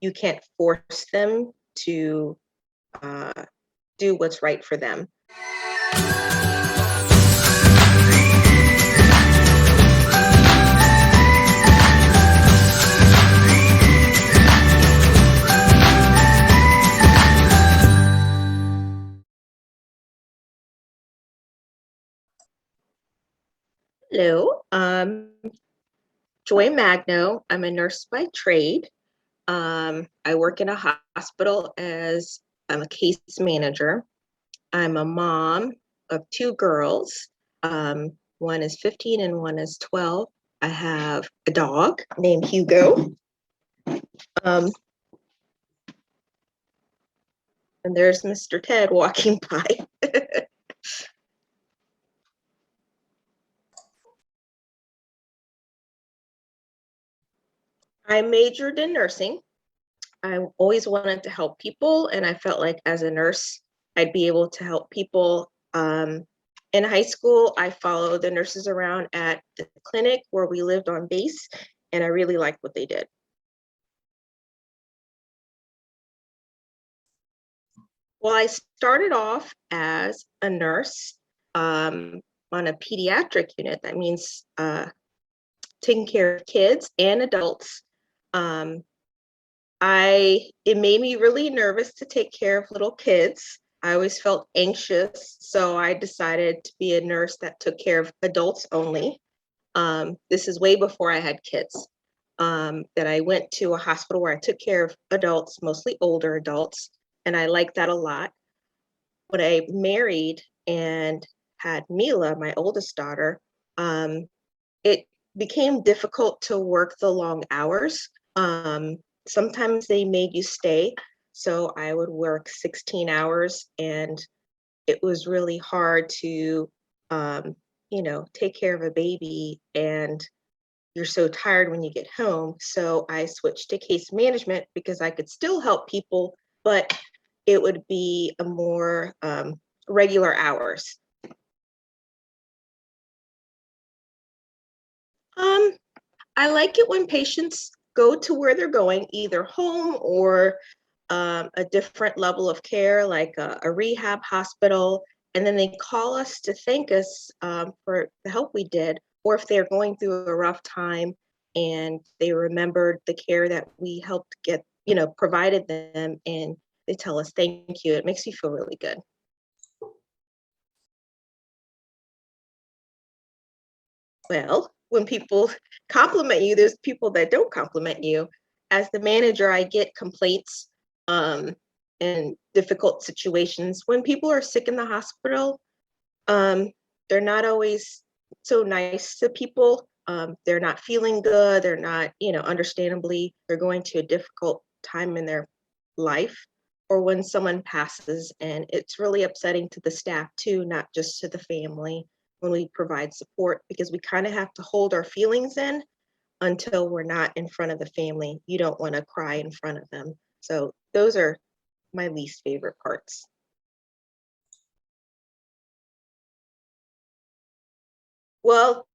you can't force them to do what's right for them. Hello, Juharia Magno. I'm a nurse by trade. I work in a hospital as I'm a case manager. I'm a mom of two girls. One is 15 and one is 12. I have a dog named Hugo. And there's Mr. Ted walking by. I majored in nursing. I always wanted to help people, and I felt like as a nurse, I'd be able to help people. In high school, I followed the nurses around at the clinic where we lived on base, and I really liked what they did. Well, I started off as a nurse on a pediatric unit. That means taking care of kids and adults. It made me really nervous to take care of little kids. I always felt anxious, so I decided to be a nurse that took care of adults only. This is way before I had kids. That I went to a hospital where I took care of adults, mostly older adults, and I liked that a lot. When I married and had Mila, my oldest daughter, it became difficult to work the long hours. Sometimes they made you stay, so I would work 16 hours, and it was really hard to, take care of a baby, and you're so tired when you get home. So I switched to case management because I could still help people, but it would be a more regular hours. I like it when patients go to where they're going, either home or a different level of care, like a rehab hospital, and then they call us to thank us for the help we did, or if they're going through a rough time and they remembered the care that we helped get, provided them, and they tell us thank you. It makes you feel really good. Well, when people compliment you, there's people that don't compliment you. As the manager, I get complaints and difficult situations. When people are sick in the hospital, they're not always so nice to people. They're not feeling good. They're not, understandably, they're going to a difficult time in their life. Or when someone passes, and it's really upsetting to the staff too, not just to the family, when we provide support, because we kind of have to hold our feelings in until we're not in front of the family. You don't want to cry in front of them. So those are my least favorite parts. Well,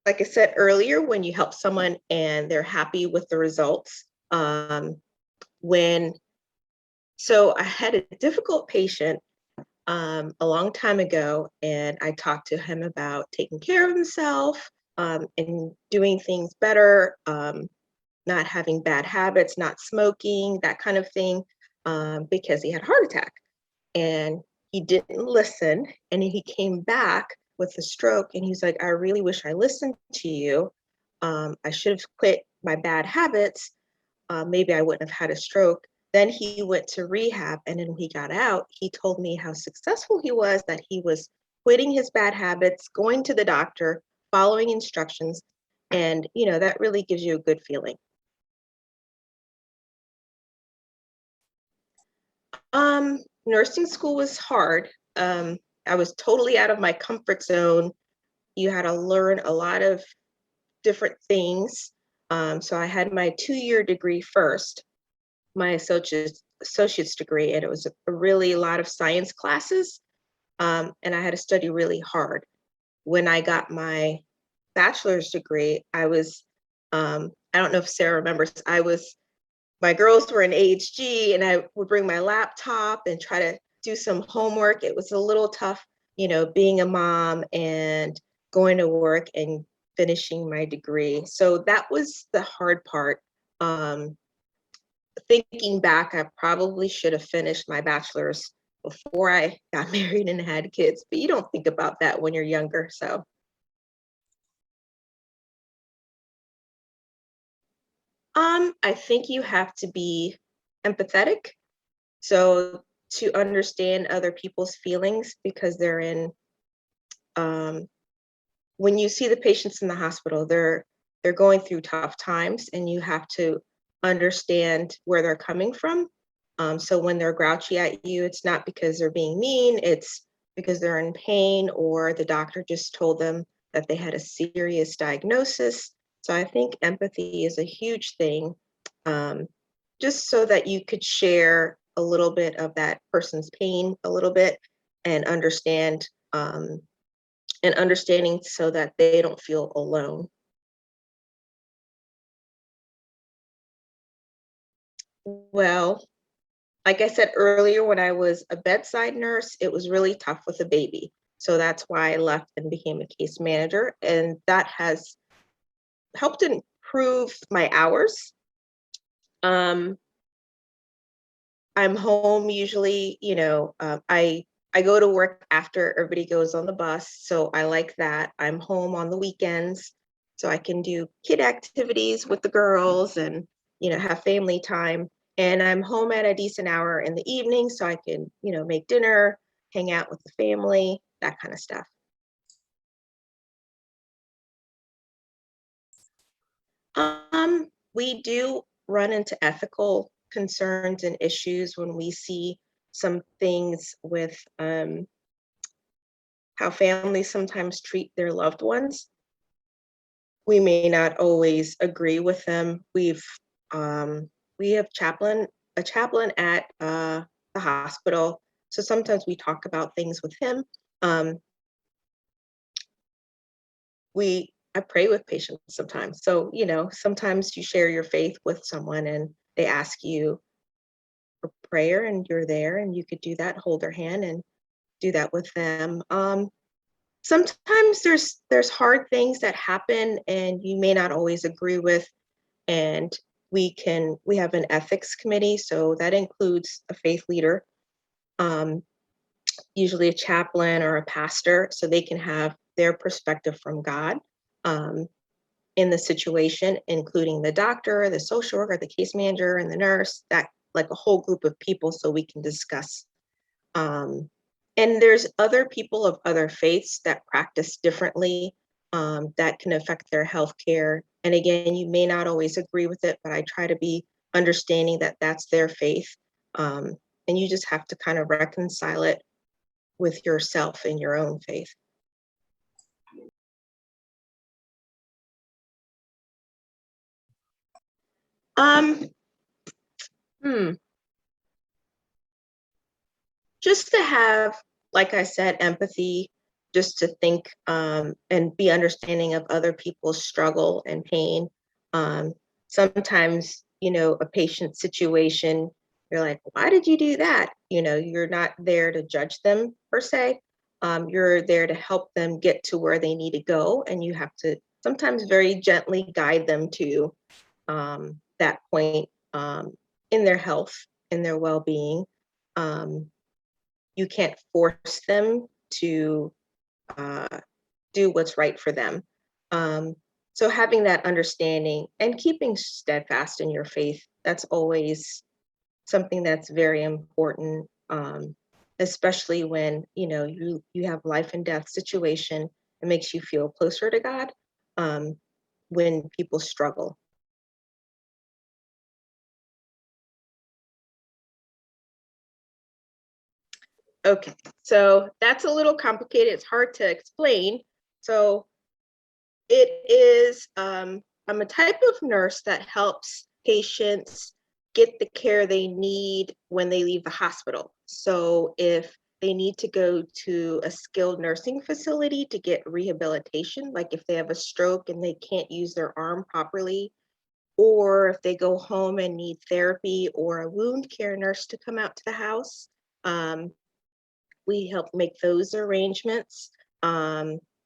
like I said earlier, when you help someone and they're happy with the results, when so I had a difficult patient a long time ago, and I talked to him about taking care of himself and doing things better, not having bad habits, not smoking, that kind of thing, because he had a heart attack. And he didn't listen, and he came back with a stroke, and he's like, I really wish I listened to you. I should have quit my bad habits. Maybe I wouldn't have had a stroke. Then he went to rehab, and then when he got out, he told me how successful he was, that he was quitting his bad habits, going to the doctor, following instructions, and that really gives you a good feeling. Nursing school was hard. I was totally out of my comfort zone. You had to learn a lot of different things. So I had my 2-year degree first, my associate's degree, and it was a really lot of science classes, and I had to study really hard. When I got my bachelor's degree, I was, I don't know if Sarah remembers, I was my girls were in AHG and I would bring my laptop and try to do some homework. It was a little tough, being a mom and going to work and finishing my degree. So that was the hard part. Thinking back, I probably should have finished my bachelor's before I got married and had kids, but you don't think about that when you're younger. So I think you have to be empathetic. So to understand other people's feelings because they're in when you see the patients in the hospital, they're going through tough times and you have to understand where they're coming from. So when they're grouchy at you, it's not because they're being mean, it's because they're in pain or the doctor just told them that they had a serious diagnosis. So I think empathy is a huge thing, um, just so that you could share a little bit of that person's pain a little bit and understanding so that they don't feel alone. Well, like I said earlier, when I was a bedside nurse, it was really tough with a baby. So that's why I left and became a case manager. And that has helped improve my hours. Um, I'm home usually, I go to work after everybody goes on the bus, so I like that. I'm home on the weekends, so I can do kid activities with the girls and have family time. And I'm home at a decent hour in the evening, so I can make dinner, hang out with the family, that kind of stuff. We do run into ethical concerns and issues when we see some things with how families sometimes treat their loved ones. We may not always agree with them. We have a chaplain at the hospital, so sometimes we talk about things with him. Um, I pray with patients sometimes. So sometimes you share your faith with someone and they ask you for prayer, and you're there, and you could do that, hold their hand, and do that with them. Sometimes there's hard things that happen and you may not always agree with, and we have an ethics committee, so that includes a faith leader, um, usually a chaplain or a pastor, so they can have their perspective from God, um, in the situation, including the doctor, the social worker, the case manager, and the nurse, that like a whole group of people, so we can discuss. And there's other people of other faiths that practice differently, that can affect their health care. And again, you may not always agree with it, but I try to be understanding that that's their faith. Um, and you just have to kind of reconcile it with yourself and your own faith. Um, hmm, just to have, like I said, empathy, just to think, and be understanding of other people's struggle and pain. Um, Sometimes, a patient situation, you're like, why did you do that? You're not there to judge them per se. You're there to help them get to where they need to go, and you have to sometimes very gently guide them to that point, in their health, in their well-being. Um, you can't force them to uh, do what's right for them. Um, so having that understanding and keeping steadfast in your faith, that's always something that's very important, especially when you have life and death situation. It makes you feel closer to God, um, when people struggle. Okay, so that's a little complicated. It's hard to explain. So it is, I'm a type of nurse that helps patients get the care they need when they leave the hospital. So if they need to go to a skilled nursing facility to get rehabilitation, like if they have a stroke and they can't use their arm properly, or if they go home and need therapy or a wound care nurse to come out to the house, we help make those arrangements.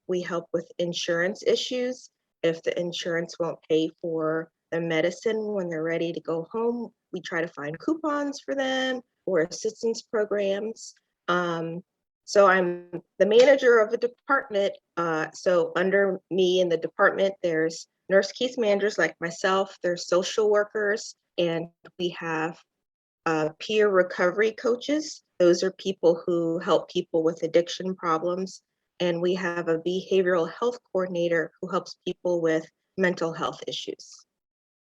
We help with insurance issues. If the insurance won't pay for the medicine when they're ready to go home, we try to find coupons for them or assistance programs. So I'm the manager of a department. So under me in the department, there's nurse case managers like myself, there's social workers, and we have peer recovery coaches. Those are people who help people with addiction problems. And we have a behavioral health coordinator who helps people with mental health issues.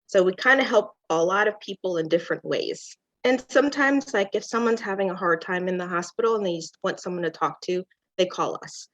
So we kind of help a lot of people in different ways. And sometimes, like if someone's having a hard time in the hospital and they just want someone to talk to, they call us.